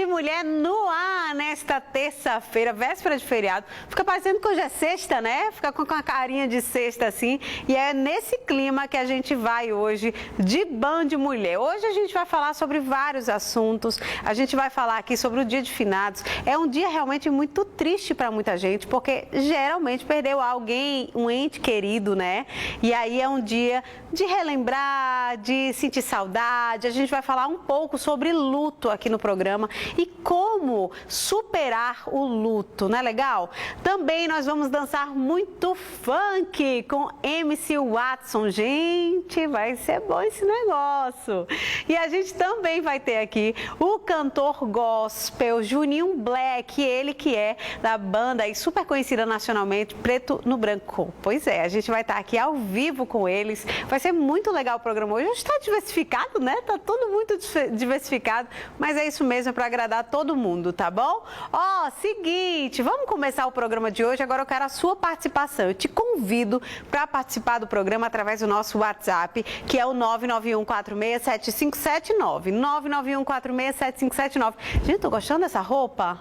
de Mulher no ar nesta terça-feira, véspera de feriado. Fica parecendo que hoje é sexta, né? Fica com a carinha de sexta assim. E é nesse clima que a gente vai hoje de Band de Mulher. Hoje a gente vai falar sobre vários assuntos. A gente vai falar aqui sobre o Dia de Finados. É um dia realmente muito triste para muita gente, porque geralmente perdeu alguém, um ente querido, né? E aí é um dia de relembrar, de sentir saudade. A gente vai falar um pouco sobre luto aqui no programa e como superar o luto, não é legal? Também nós vamos dançar muito funk com MC Watson. Gente, vai ser bom esse negócio. E a gente também vai ter aqui o cantor gospel Juninho Black, ele que é da banda aí super conhecida nacionalmente, Preto no Branco. Pois é, a gente vai estar aqui ao vivo com eles. Vai ser muito legal o programa hoje. Está diversificado, né? Tá tudo muito diversificado, mas é isso mesmo, é para agradar todo mundo, tá bom? Ó, seguinte, vamos começar o programa de hoje. Agora eu quero a sua participação. Eu te convido para participar do programa através do nosso WhatsApp, que é o 991467579. 991467579. Gente, tô gostando dessa roupa?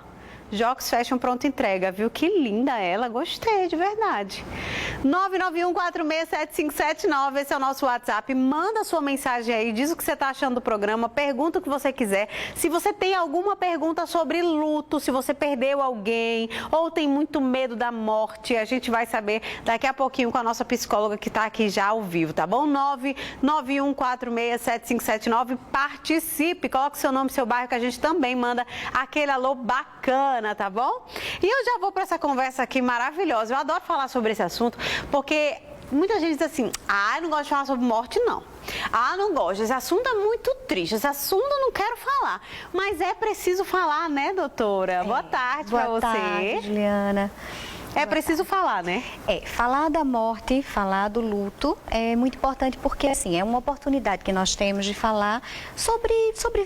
Jox Fashion pronta entrega, viu? Que linda ela, gostei, de verdade. 991467579, esse é o nosso WhatsApp. Manda sua mensagem aí, diz o que você está achando do programa, pergunta o que você quiser. Se você tem alguma pergunta sobre luto, se você perdeu alguém ou tem muito medo da morte, a gente vai saber daqui a pouquinho com a nossa psicóloga que está aqui já ao vivo, tá bom? 991467579, participe, coloque seu nome, seu bairro, que a gente também manda aquele alô bacana, tá bom? E eu já vou para essa conversa aqui maravilhosa. Eu adoro falar sobre esse assunto, porque muita gente diz assim, eu não gosto de falar sobre morte, não. Não gosto, esse assunto é muito triste, esse assunto eu não quero falar. Mas é preciso falar, né, doutora? Boa tarde para você. Boa tarde, Juliana. É preciso falar, né? Falar da morte, falar do luto é muito importante porque, assim, é uma oportunidade que nós temos de falar sobre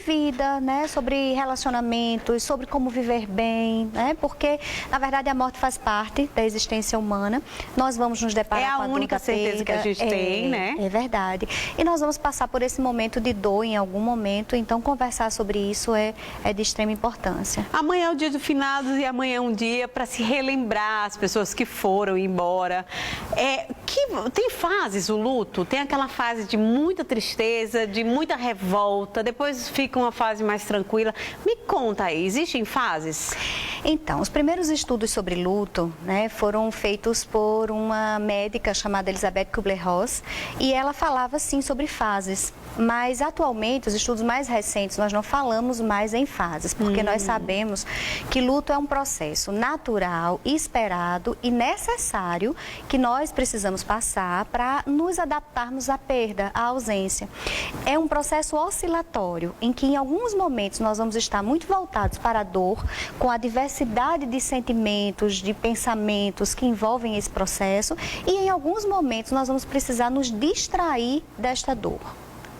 vida, né? Sobre relacionamentos, sobre como viver bem, né? Porque, na verdade, a morte faz parte da existência humana. Nós vamos nos deparar com a única certeza que a gente tem, né? É verdade. E nós vamos passar por esse momento de dor em algum momento, então conversar sobre isso é de extrema importância. Amanhã é o dia do finados e amanhã é um dia para se relembrar as pessoas que foram embora. Tem fases o luto, tem aquela fase de muita tristeza, de muita revolta, depois fica uma fase mais tranquila. Me conta aí, existem fases? Então, os primeiros estudos sobre luto, né, foram feitos por uma médica chamada Elizabeth Kubler-Ross e ela falava sim sobre fases, mas atualmente os estudos mais recentes nós não falamos mais em fases, porque nós sabemos que luto é um processo natural, esperado e necessário que nós precisamos passar para nos adaptarmos à perda, à ausência. É um processo oscilatório em que em alguns momentos nós vamos estar muito voltados para a dor, com a diversidade de sentimentos, de pensamentos que envolvem esse processo e em alguns momentos nós vamos precisar nos distrair desta dor.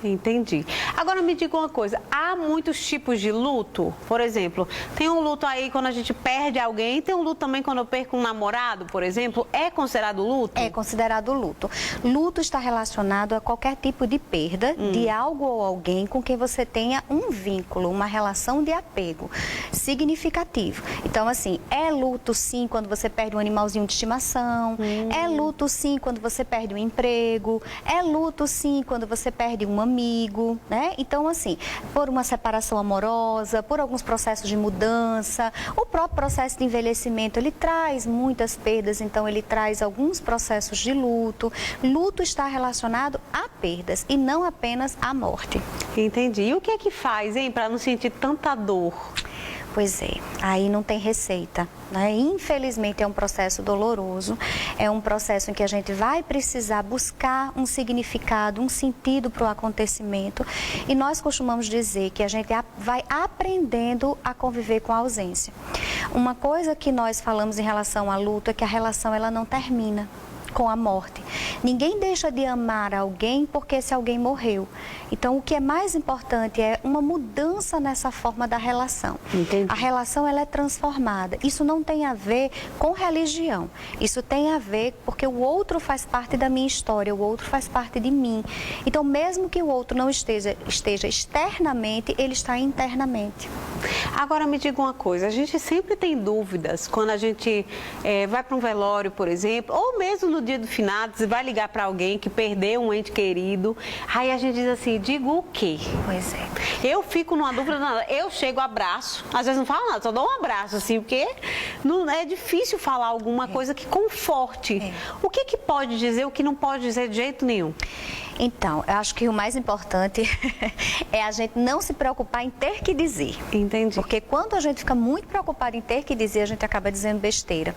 Entendi. Agora me diga uma coisa, há muitos tipos de luto? Por exemplo, tem um luto aí quando a gente perde alguém, tem um luto também quando eu perco um namorado, por exemplo, é considerado luto? É considerado luto. Luto está relacionado a qualquer tipo de perda de algo ou alguém com quem você tenha um vínculo, uma relação de apego significativo. Então, assim, é luto sim quando você perde um animalzinho de estimação, é luto sim quando você perde um emprego, é luto sim quando você perde um amigo, né? Então, assim, por uma separação amorosa, por alguns processos de mudança, o próprio processo de envelhecimento, ele traz muitas perdas, então ele traz alguns processos de luto. Luto está relacionado a perdas e não apenas à morte. Entendi. E o que é que faz, hein, para não sentir tanta dor? Pois é, aí não tem receita, né? Infelizmente é um processo doloroso, é um processo em que a gente vai precisar buscar um significado, um sentido para o acontecimento e nós costumamos dizer que a gente vai aprendendo a conviver com a ausência. Uma coisa que nós falamos em relação à luto é que a relação ela não termina com a morte. Ninguém deixa de amar alguém porque esse alguém morreu. Então, o que é mais importante é uma mudança nessa forma da relação. Entendi. A relação ela é transformada. Isso não tem a ver com religião. Isso tem a ver porque o outro faz parte da minha história, o outro faz parte de mim. Então, mesmo que o outro não esteja externamente, ele está internamente. Agora me diga uma coisa, a gente sempre tem dúvidas quando a gente vai para um velório, por exemplo, ou mesmo no dia do finados, vai ligar para alguém que perdeu um ente querido, aí a gente diz assim, digo o quê? Pois é. Eu fico numa dúvida, eu chego, abraço, às vezes não falo nada, só dou um abraço, assim, porque não, é difícil falar alguma coisa que conforte. O que pode dizer, o que não pode dizer de jeito nenhum? Então, eu acho que o mais importante é a gente não se preocupar em ter que dizer. Entendi. Porque quando a gente fica muito preocupado em ter que dizer, a gente acaba dizendo besteira.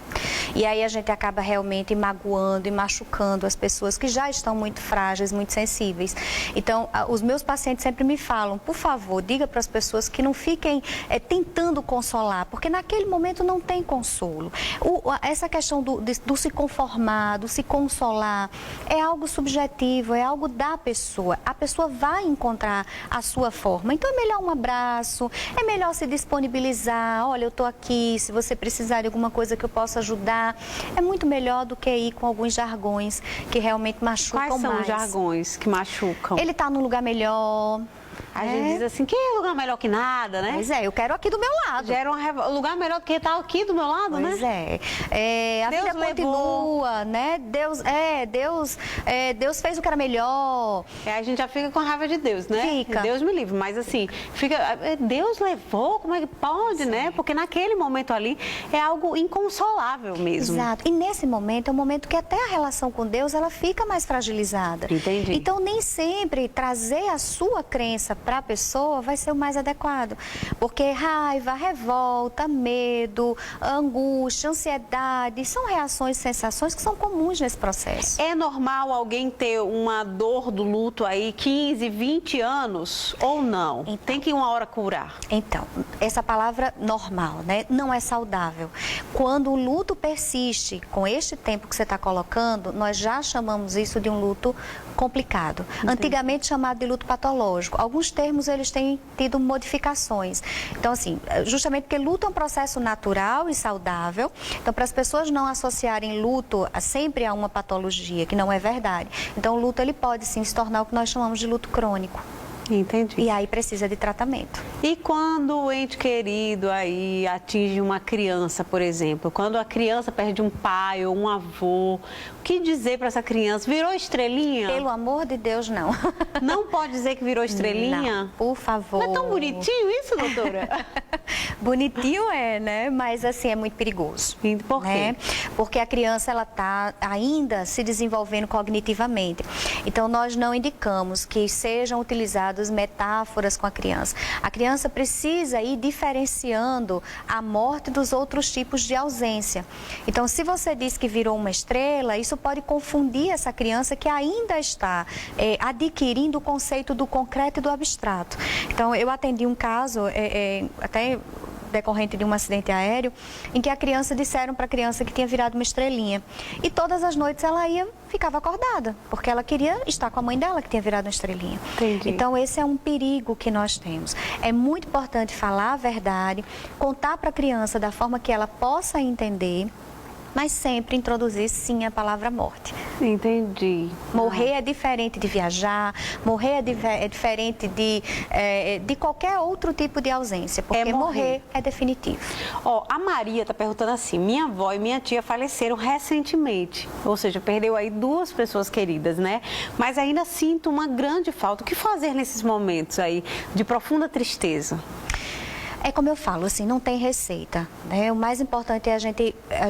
E aí a gente acaba realmente magoando e machucando as pessoas que já estão muito frágeis, muito sensíveis. Então, os meus pacientes sempre me falam, por favor, diga para as pessoas que não fiquem tentando consolar, porque naquele momento não tem consolo. Essa questão do se conformar, do se consolar, é algo subjetivo, é algo da pessoa. A pessoa vai encontrar a sua forma. Então é melhor um abraço, é melhor se disponibilizar. Olha, eu estou aqui, se você precisar de alguma coisa que eu possa ajudar. É muito melhor do que ir com alguns jargões que realmente machucam mais. Quais são os jargões que machucam? Ele está num lugar melhor. A gente diz assim, que é lugar melhor que nada, né? Pois é, eu quero aqui do meu lado. Já era um lugar melhor do que estar aqui do meu lado, pois né? A Deus vida continua, né? Deus fez o que era melhor. A gente já fica com raiva de Deus, né? Fica. Deus me livre, mas assim, Deus levou, como é que pode, né? Porque naquele momento ali é algo inconsolável mesmo. Exato. E nesse momento é um momento que até a relação com Deus, ela fica mais fragilizada. Entendi. Então, nem sempre trazer a sua crença para a pessoa vai ser o mais adequado. Porque raiva, revolta, medo, angústia, ansiedade, são reações, sensações que são comuns nesse processo. É normal alguém ter uma dor do luto aí 15, 20 anos ou não? Então, tem que uma hora curar? Então, essa palavra normal, né? Não é saudável. Quando o luto persiste com este tempo que você está colocando, nós já chamamos isso de um luto complicado. Entendi. Antigamente chamado de luto patológico. Alguns termos eles têm tido modificações. Então, assim, justamente porque luto é um processo natural e saudável. Então, para as pessoas não associarem luto sempre a uma patologia, que não é verdade. Então, o luto ele pode sim se tornar o que nós chamamos de luto crônico. Entendi. E aí precisa de tratamento. E quando o ente querido aí atinge uma criança, por exemplo, quando a criança perde um pai ou um avô, o que dizer para essa criança? Virou estrelinha? Pelo amor de Deus, não. Não pode dizer que virou estrelinha? Não, por favor. Não é tão bonitinho isso, doutora? Bonitinho né? Mas assim, é muito perigoso. E por quê? Né? Porque a criança, ela está ainda se desenvolvendo cognitivamente. Então, nós não indicamos que sejam utilizadas metáforas com a criança. A criança precisa ir diferenciando a morte dos outros tipos de ausência. Então, se você diz que virou uma estrela, isso pode confundir essa criança que ainda está adquirindo o conceito do concreto e do abstrato. Então, eu atendi um caso, até decorrente de um acidente aéreo, em que a criança disseram para a criança que tinha virado uma estrelinha. E todas as noites ela ficava acordada, porque ela queria estar com a mãe dela que tinha virado uma estrelinha. Entendi. Então esse é um perigo que nós temos. É muito importante falar a verdade, contar para a criança da forma que ela possa entender, mas sempre introduzir sim a palavra morte. Entendi. Morrer é diferente de viajar, morrer é diferente de qualquer outro tipo de ausência, porque morrer é definitivo. A Maria está perguntando assim, minha avó e minha tia faleceram recentemente, ou seja, perdeu aí 2 pessoas queridas, né? Mas ainda sinto uma grande falta. O que fazer nesses momentos aí de profunda tristeza? É como eu falo, assim, não tem receita, né? O mais importante é a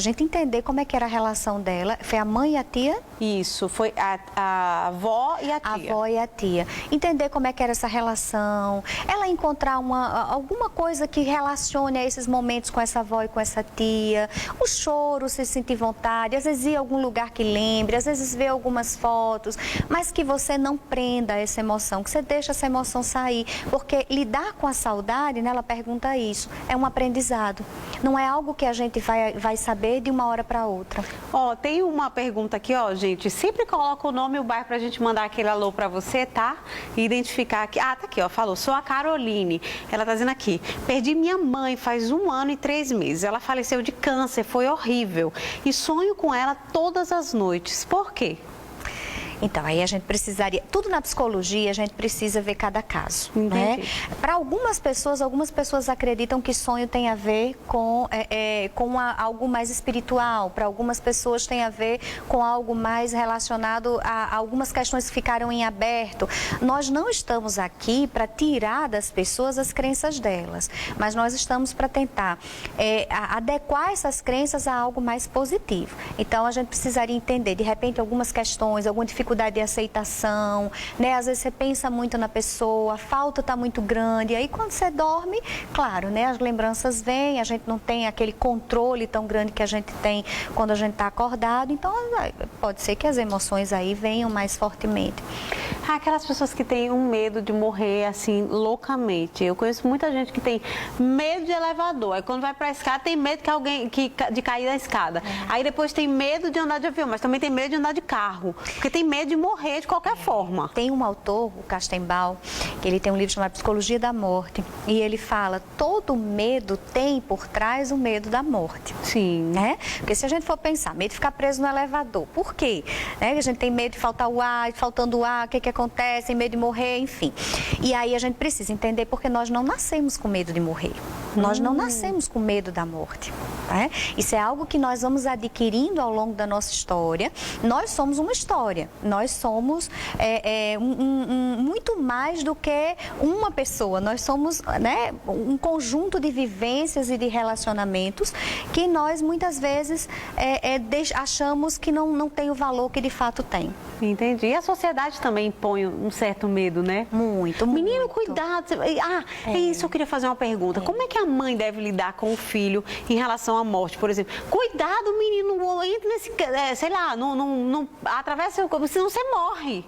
gente entender como é que era a relação dela. Foi a mãe e a tia? Isso, foi a avó e a tia. A avó e a tia. Entender como é que era essa relação, ela encontrar alguma coisa que relacione a esses momentos com essa avó e com essa tia, o choro, se sentir vontade, às vezes ir a algum lugar que lembre, às vezes ver algumas fotos, mas que você não prenda essa emoção, que você deixa essa emoção sair, porque lidar com a saudade, né, ela pergunta pergunta isso. É um aprendizado. Não é algo que a gente vai saber de uma hora para outra. Ó, tem uma pergunta aqui, ó, gente. Sempre coloca o nome e o bairro pra gente mandar aquele alô pra você, tá? E identificar aqui. Ah, tá aqui, ó. Falou, sou a Caroline. Ela tá dizendo aqui, perdi minha mãe faz 1 ano e 3 meses. Ela faleceu de câncer, foi horrível. E sonho com ela todas as noites. Por quê? Então, aí a gente precisaria, tudo na psicologia, a gente precisa ver cada caso, né? Para algumas pessoas acreditam que sonho tem a ver com algo mais espiritual, para algumas pessoas tem a ver com algo mais relacionado a algumas questões que ficaram em aberto. Nós não estamos aqui para tirar das pessoas as crenças delas, mas nós estamos para tentar adequar essas crenças a algo mais positivo. Então, a gente precisaria entender, de repente, algumas questões, alguma dificuldade de aceitação, né? Às vezes você pensa muito na pessoa, a falta está muito grande, e aí quando você dorme, claro, né? As lembranças vêm, a gente não tem aquele controle tão grande que a gente tem quando a gente está acordado, então pode ser que as emoções aí venham mais fortemente. Aquelas pessoas que têm um medo de morrer, assim, loucamente. Eu conheço muita gente que tem medo de elevador. Aí quando vai pra escada, tem medo de cair da escada. Aí depois tem medo de andar de avião, mas também tem medo de andar de carro. Porque tem medo de morrer de qualquer forma. Tem um autor, o Castenbaum, que ele tem um livro chamado Psicologia da Morte. E ele fala, todo medo tem por trás o medo da morte. Sim. Né? Porque se a gente for pensar, medo de ficar preso no elevador, por quê? Né? A gente tem medo de faltar o ar, faltando o ar, o que acontece, medo de morrer, enfim. E aí a gente precisa entender porque nós não nascemos com medo de morrer. Nós não nascemos com medo da morte. Né? Isso é algo que nós vamos adquirindo ao longo da nossa história. Nós somos uma história. Nós somos muito mais do que uma pessoa. Nós somos, né, um conjunto de vivências e de relacionamentos que nós muitas vezes achamos que não tem o valor que de fato tem. Entendi. E a sociedade também impõe um certo medo, né? Muito, Menino, muito. cuidado. É isso, eu queria fazer uma pergunta. Como é que a mãe deve lidar com o filho em relação à morte, por exemplo? Cuidado, menino, entra nesse, sei lá, não atravessa, senão você morre.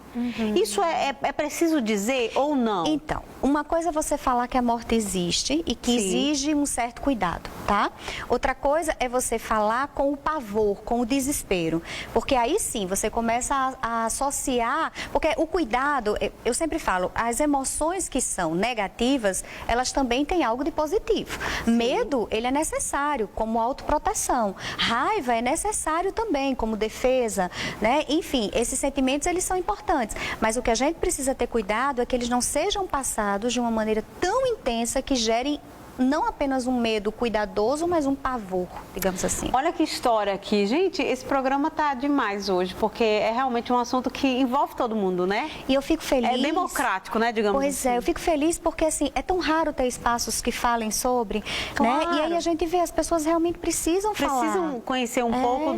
Isso é preciso dizer ou não? Então, uma coisa é você falar que a morte existe e que exige um certo cuidado, tá? Outra coisa é você falar com o pavor, com o desespero. Porque aí sim, você começa a associar, porque o cuidado, eu sempre falo, as emoções que são negativas, elas também têm algo de positivo. Medo, ele é necessário como autoproteção. Raiva é necessário também como defesa, né? Enfim, esses sentimentos, eles são importantes. Mas o que a gente precisa ter cuidado é que eles não sejam passados de uma maneira tão intensa que gerem não apenas um medo cuidadoso, mas um pavor, digamos assim. Olha que história aqui. Gente, esse programa tá demais hoje, porque é realmente um assunto que envolve todo mundo, né? E eu fico feliz. É democrático, né, digamos assim. Pois é, eu fico feliz porque, assim, é tão raro ter espaços que falem sobre, claro, né? E aí a gente vê, as pessoas realmente precisam falar. Precisam conhecer um pouco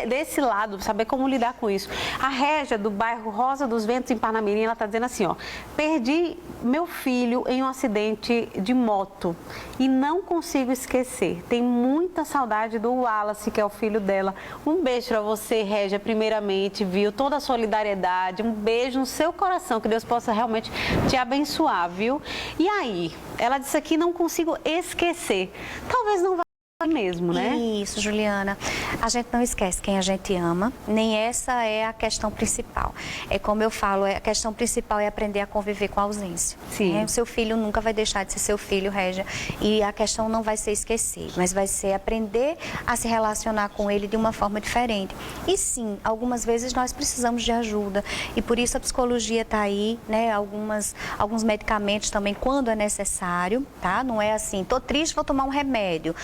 desse lado, saber como lidar com isso. A Régia, do bairro Rosa dos Ventos, em Parnamirim, ela tá dizendo assim, ó, perdi meu filho em um acidente de moto e não consigo esquecer. Tem muita saudade do Wallace, que é o filho dela. Um beijo para você, Régia, primeiramente, viu? Toda a solidariedade, um beijo no seu coração, que Deus possa realmente te abençoar, viu? E aí, ela disse aqui, não consigo esquecer. Talvez não vá mesmo, né? Isso, Juliana. A gente não esquece quem a gente ama, nem essa é a questão principal. É como eu falo, a questão principal é aprender a conviver com a ausência. Sim. Né? O seu filho nunca vai deixar de ser seu filho, Régia, e a questão não vai ser esquecer, mas vai ser aprender a se relacionar com ele de uma forma diferente. E sim, algumas vezes nós precisamos de ajuda, e por isso a psicologia está aí, né? Alguns medicamentos também, quando é necessário, tá? Não é assim, tô triste, vou tomar um remédio.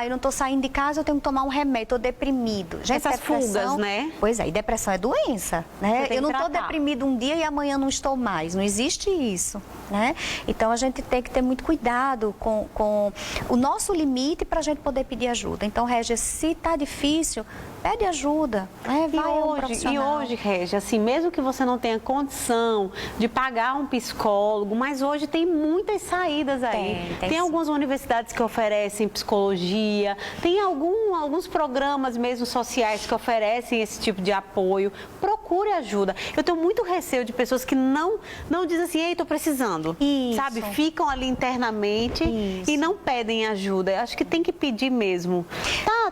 Eu não estou saindo de casa, eu tenho que tomar um remédio, estou deprimido. Gente, essas fugas, né? Pois é, e depressão é doença, né? Eu não estou deprimido um dia e amanhã não estou mais. Não existe isso, né? Então, a gente tem que ter muito cuidado com o nosso limite para a gente poder pedir ajuda. Então, Régia, se está difícil, pede ajuda, né? Vai a um profissional. E hoje, Régia, assim, mesmo que você não tenha condição de pagar um psicólogo, mas hoje tem muitas saídas aí. Tem algumas universidades que oferecem psicologia, tem alguns programas mesmo sociais que oferecem esse tipo de apoio. Procure ajuda. Eu tenho muito receio de pessoas que não dizem assim, ei, tô precisando. Isso. Sabe? Ficam ali internamente e não pedem ajuda. Eu acho que tem que pedir mesmo.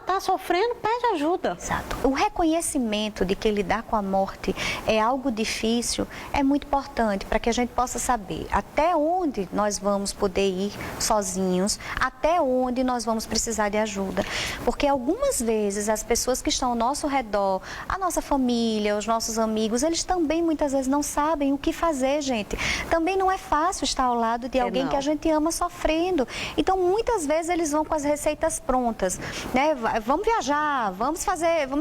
Tá sofrendo, pede ajuda. Exato. O reconhecimento de que lidar com a morte é algo difícil é muito importante para que a gente possa saber até onde nós vamos poder ir sozinhos, até onde nós vamos precisar de ajuda. Porque algumas vezes as pessoas que estão ao nosso redor, a nossa família, os nossos amigos, eles também muitas vezes não sabem o que fazer, gente. Também não é fácil estar ao lado de alguém que a gente ama sofrendo. Então, muitas vezes eles vão com as receitas prontas, né? Vamos viajar, vamos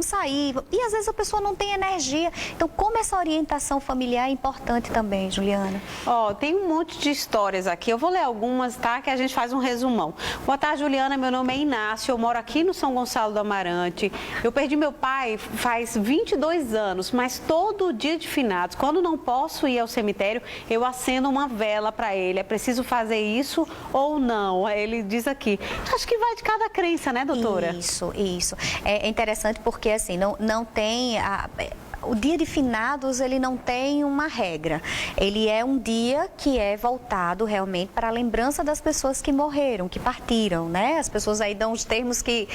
sair. E às vezes a pessoa não tem energia. Então, como essa orientação familiar é importante também, Juliana? Tem um monte de histórias aqui. Eu vou ler algumas, tá? Que a gente faz um resumão. Boa tarde, Juliana. Meu nome é Inácio. Eu moro aqui no São Gonçalo do Amarante. Eu perdi meu pai faz 22 anos, mas todo dia de finados, quando não posso ir ao cemitério, eu acendo uma vela para ele. É preciso fazer isso ou não? Ele diz aqui. Acho que vai de cada crença, né, doutora? Isso. É interessante porque, assim, não tem... O dia de finados, ele não tem uma regra. Ele é um dia que é voltado realmente para a lembrança das pessoas que morreram, que partiram, né? As pessoas aí dão os termos que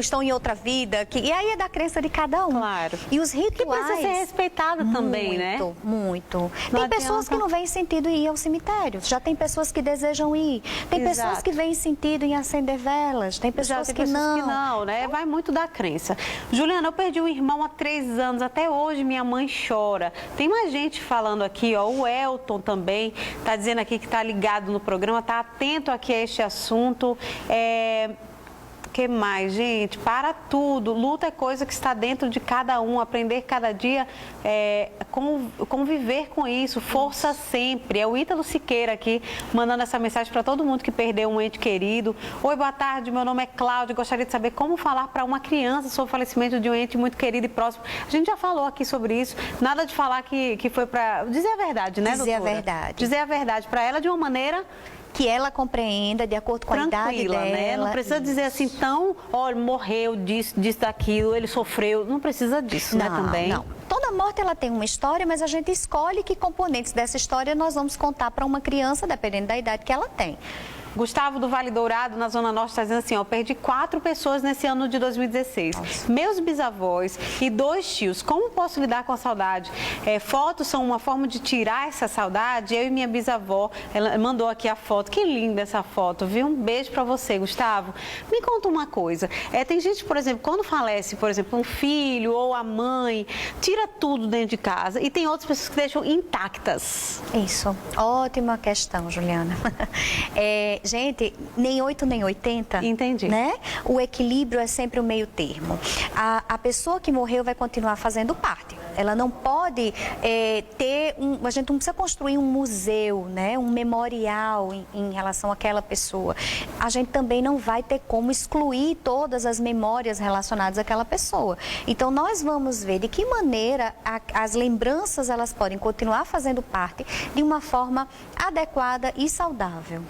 estão em outra vida, e aí é da crença de cada um. Claro. E os rituais... Que precisa ser respeitado também, né? Muito. Tem pessoas que não veem sentido em ir ao cemitério. Já tem pessoas que desejam ir. Tem pessoas que veem sentido em acender velas. Tem pessoas que não, né? Vai muito da crença. Juliana, eu perdi um irmão há 3 anos, até hoje minha mãe chora. Tem mais gente falando aqui, ó, o Elton também está dizendo aqui que está ligado no programa, está atento aqui a este assunto. Que mais, gente? Para tudo. Luta é coisa que está dentro de cada um. Aprender cada dia, conviver com isso. Força sempre. É o Ítalo Siqueira aqui, mandando essa mensagem para todo mundo que perdeu um ente querido. Oi, boa tarde. Meu nome é Cláudia. Gostaria de saber como falar para uma criança sobre o falecimento de um ente muito querido e próximo. A gente já falou aqui sobre isso. Nada de falar que foi para... Dizer a verdade, né, doutora? Dizer a verdade. Dizer a verdade para ela de uma maneira... que ela compreenda de acordo com a idade dela. Né? Não precisa dizer assim, tão, olha, morreu disso, daquilo, ele sofreu. Não precisa disso, né, também? Não. Toda morte, ela tem uma história, mas a gente escolhe que componentes dessa história nós vamos contar para uma criança, dependendo da idade que ela tem. Gustavo do Vale Dourado, na Zona Norte, está dizendo assim, ó, perdi 4 pessoas nesse ano de 2016. Nossa. Meus bisavós e 2 tios, como posso lidar com a saudade? Fotos são uma forma de tirar essa saudade? Eu e minha bisavó, ela mandou aqui a foto, que linda essa foto, viu? Um beijo para você, Gustavo. Me conta uma coisa, tem gente, por exemplo, quando falece, por exemplo, um filho ou a mãe, tira tudo dentro de casa e tem outras pessoas que deixam intactas. Isso, ótima questão, Juliana. Gente, nem 8 nem 80. Entendi. Né? O equilíbrio é sempre o meio termo. A pessoa que morreu vai continuar fazendo parte. Ela não pode a gente não precisa construir um museu, né? Um memorial em relação àquela pessoa. A gente também não vai ter como excluir todas as memórias relacionadas àquela pessoa. Então, nós vamos ver de que maneira as lembranças elas podem continuar fazendo parte de uma forma adequada e saudável.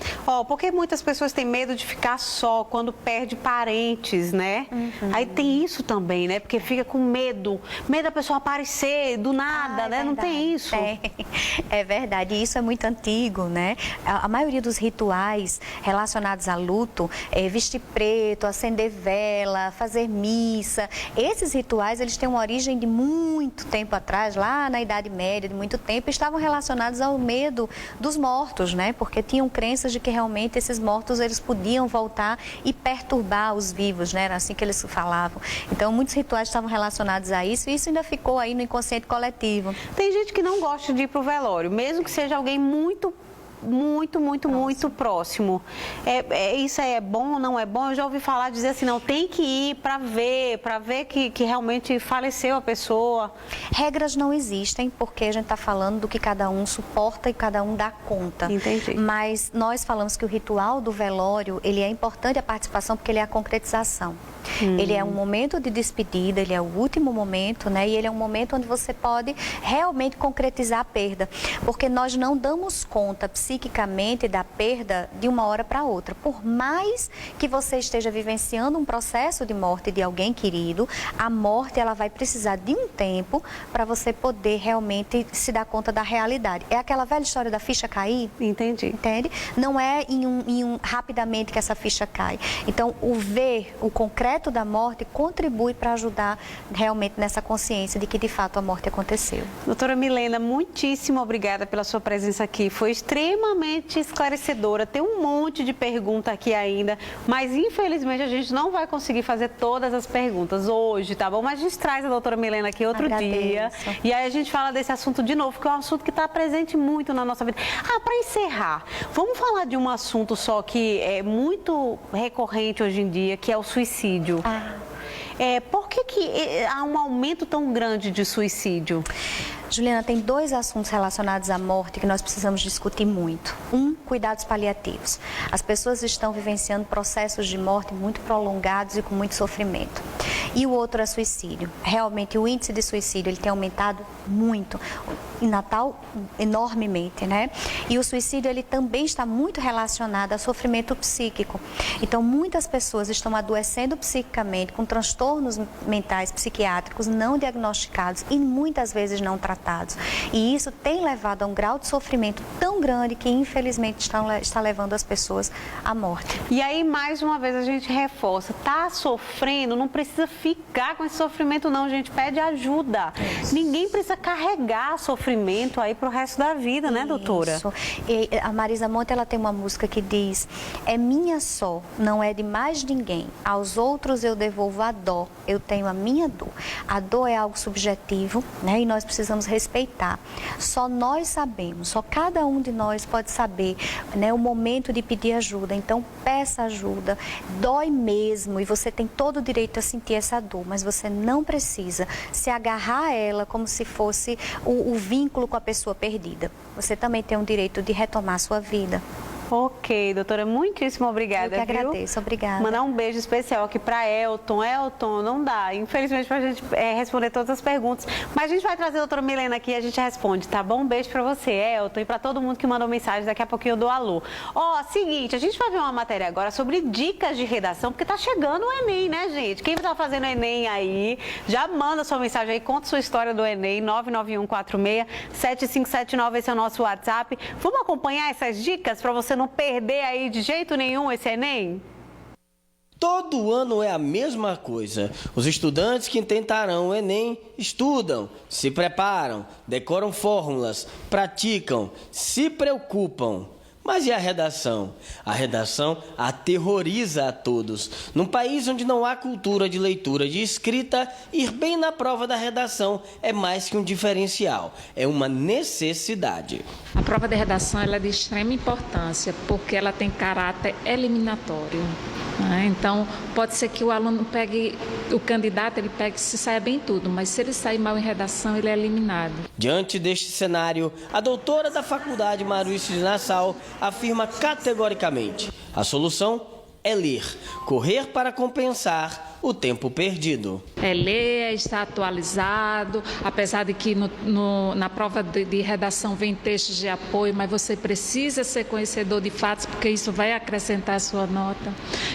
Porque muitas pessoas têm medo de ficar só quando perde parentes, né? Uhum. Aí tem isso também, né? Porque fica com medo da pessoa aparecer do nada, né? Verdade. Não tem isso. É verdade, e isso é muito antigo, né? A maioria dos rituais relacionados a luto, vestir preto, acender vela, fazer missa, esses rituais, eles têm uma origem de muito tempo atrás, lá na Idade Média, de muito tempo, estavam relacionados ao medo dos mortos, né? Porque tinham crenças de que realmente esses mortos, eles podiam voltar e perturbar os vivos, né? Era assim que eles falavam. Então, muitos rituais estavam relacionados a isso e isso ainda ficou aí no inconsciente coletivo. Tem gente que não gosta de ir para o velório, mesmo que seja alguém muito muito próximo. Isso aí é bom ou não é bom? Eu já ouvi falar, dizer assim, não, tem que ir para ver que realmente faleceu a pessoa. Regras não existem, porque a gente está falando do que cada um suporta e cada um dá conta. Entendi. Mas nós falamos que o ritual do velório, ele é importante a participação porque ele é a concretização. Ele é um momento de despedida, ele é o último momento, né? E ele é um momento onde você pode realmente concretizar a perda. Porque nós não damos conta psiquicamente da perda de uma hora para outra. Por mais que você esteja vivenciando um processo de morte de alguém querido, a morte ela vai precisar de um tempo para você poder realmente se dar conta da realidade. É aquela velha história da ficha cair? Entendi. Entende? Não é rapidamente que essa ficha cai. Então, o ver, o concreto da morte contribui para ajudar realmente nessa consciência de que de fato a morte aconteceu. Doutora Milena, muitíssimo obrigada pela sua presença aqui. Foi extremamente esclarecedora. Tem um monte de pergunta aqui ainda, mas infelizmente a gente não vai conseguir fazer todas as perguntas hoje, tá bom? Mas a gente traz a doutora Milena aqui outro dia. E aí a gente fala desse assunto de novo, que é um assunto que está presente muito na nossa vida. Para encerrar, vamos falar de um assunto só que é muito recorrente hoje em dia, que é o suicídio. Por que há um aumento tão grande de suicídio? Juliana, tem dois assuntos relacionados à morte que nós precisamos discutir muito. Cuidados paliativos. As pessoas estão vivenciando processos de morte muito prolongados e com muito sofrimento. E o outro é suicídio. Realmente, o índice de suicídio ele tem aumentado muito. Em Natal, enormemente, né? E o suicídio ele também está muito relacionado a sofrimento psíquico. Então, muitas pessoas estão adoecendo psiquicamente com transtornos mentais psiquiátricos não diagnosticados e muitas vezes não tratados. E isso tem levado a um grau de sofrimento tão grande que, infelizmente, está levando as pessoas à morte. E aí, mais uma vez, a gente reforça. Tá sofrendo, não precisa ficar com esse sofrimento, não, gente. Pede ajuda. Ninguém precisa carregar sofrimento aí pro resto da vida, né, doutora? Isso. E a Marisa Monte, ela tem uma música que diz: é minha só, não é de mais ninguém. Aos outros eu devolvo a dó, eu tenho a minha dor. A dor é algo subjetivo, né? E nós precisamos respeitar. Só nós sabemos, só cada um de nós pode saber, né, o momento de pedir ajuda. Então, peça ajuda. Dói mesmo e você tem todo o direito a sentir essa dor, mas você não precisa se agarrar a ela como se fosse o vínculo com a pessoa perdida. Você também tem o direito de retomar a sua vida. Ok, doutora, muitíssimo obrigada. Eu que agradeço, obrigada. Mandar um beijo especial aqui para Elton. Elton, não dá, infelizmente, para a gente responder todas as perguntas, mas a gente vai trazer a doutora Milena aqui e a gente responde, tá bom? Um beijo para você, Elton, e para todo mundo que mandou mensagem. Daqui a pouquinho eu dou alô. Seguinte, a gente vai ver uma matéria agora sobre dicas de redação, porque tá chegando o Enem, né, gente? Quem tá fazendo Enem aí, já manda sua mensagem aí, conta sua história do Enem, 99146-7579, esse é o nosso WhatsApp. Vamos acompanhar essas dicas para você não perder aí de jeito nenhum esse Enem? Todo ano é a mesma coisa. Os estudantes que tentarão o Enem estudam, se preparam, decoram fórmulas, praticam, se preocupam. Mas e a redação? A redação aterroriza a todos. Num país onde não há cultura de leitura e de escrita, ir bem na prova da redação é mais que um diferencial, é uma necessidade. A prova de redação ela é de extrema importância porque ela tem caráter eliminatório. Então, pode ser que o aluno pegue, o candidato, ele pegue, se saia bem em tudo, mas se ele sair mal em redação, ele é eliminado. Diante deste cenário, a doutora da Faculdade Maruício de Nassau afirma categoricamente: a solução é ler, correr para compensar o tempo perdido. É ler, é estar atualizado, apesar de que na prova de redação vem textos de apoio, mas você precisa ser conhecedor de fatos, porque isso vai acrescentar a sua nota.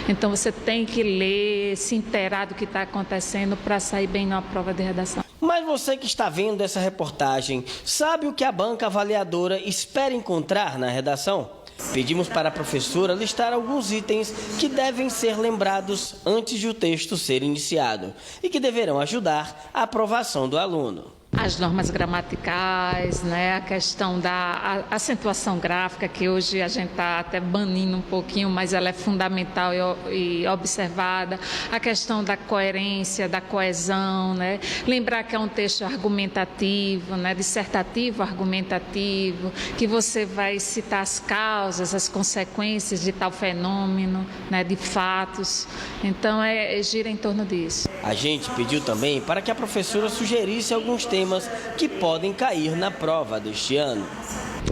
Então você tem que ler, se inteirar do que está acontecendo para sair bem na prova de redação. Mas você que está vendo essa reportagem, sabe o que a banca avaliadora espera encontrar na redação? Pedimos para a professora listar alguns itens que devem ser lembrados antes de o texto ser iniciado e que deverão ajudar a aprovação do aluno. as normas gramaticais, né? A questão da acentuação gráfica, que hoje a gente está até banindo um pouquinho, mas ela é fundamental e observada. A questão da coerência, da coesão, né? Lembrar que é um texto argumentativo, né? Dissertativo argumentativo, que você vai citar as causas, as consequências de tal fenômeno, né? De fatos. Então, gira em torno disso. A gente pediu também para que a professora sugerisse alguns temas que podem cair na prova deste ano.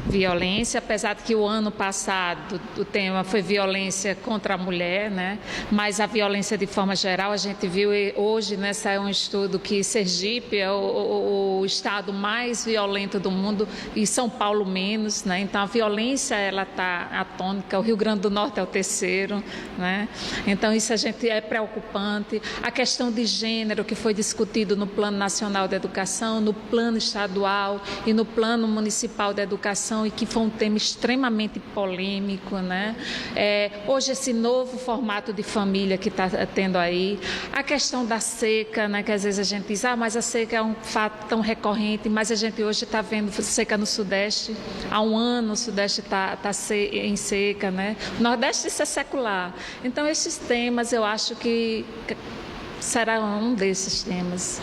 Violência, apesar de que o ano passado o tema foi violência contra a mulher, né? Mas a violência de forma geral, a gente viu hoje, né, saiu um estudo que Sergipe é o estado mais violento do mundo e São Paulo menos, né? Então a violência ela está atônica, o Rio Grande do Norte é o terceiro, né? Então isso a gente é preocupante. A questão de gênero que foi discutido no Plano Nacional de Educação, no Plano Estadual e no Plano Municipal de Educação, e que foi um tema extremamente polêmico, né? Hoje esse novo formato de família que está tendo aí, a questão da seca, né? Que às vezes a gente diz, mas a seca é um fato tão recorrente, mas a gente hoje está vendo seca no Sudeste, há um ano o Sudeste está em seca, né? O Nordeste isso é secular. Então esses temas eu acho que será um desses temas.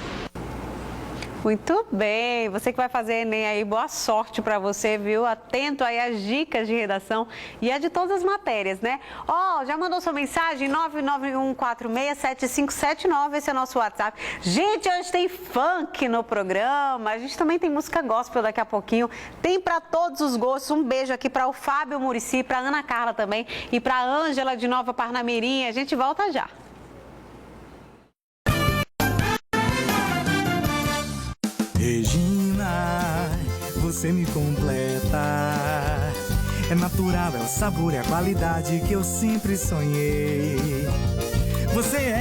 Muito bem, você que vai fazer Enem aí, boa sorte para você, viu? Atento aí às dicas de redação e a de todas as matérias, né? Já mandou sua mensagem? 991467579, esse é o nosso WhatsApp. Gente, hoje tem funk no programa, a gente também tem música gospel daqui a pouquinho, tem para todos os gostos. Um beijo aqui para o Fábio Murici, para Ana Carla também e para a Ângela de Nova Parnamirim. A gente volta já. Regina, você me completa. É natural, é o sabor, é a qualidade que eu sempre sonhei. Você é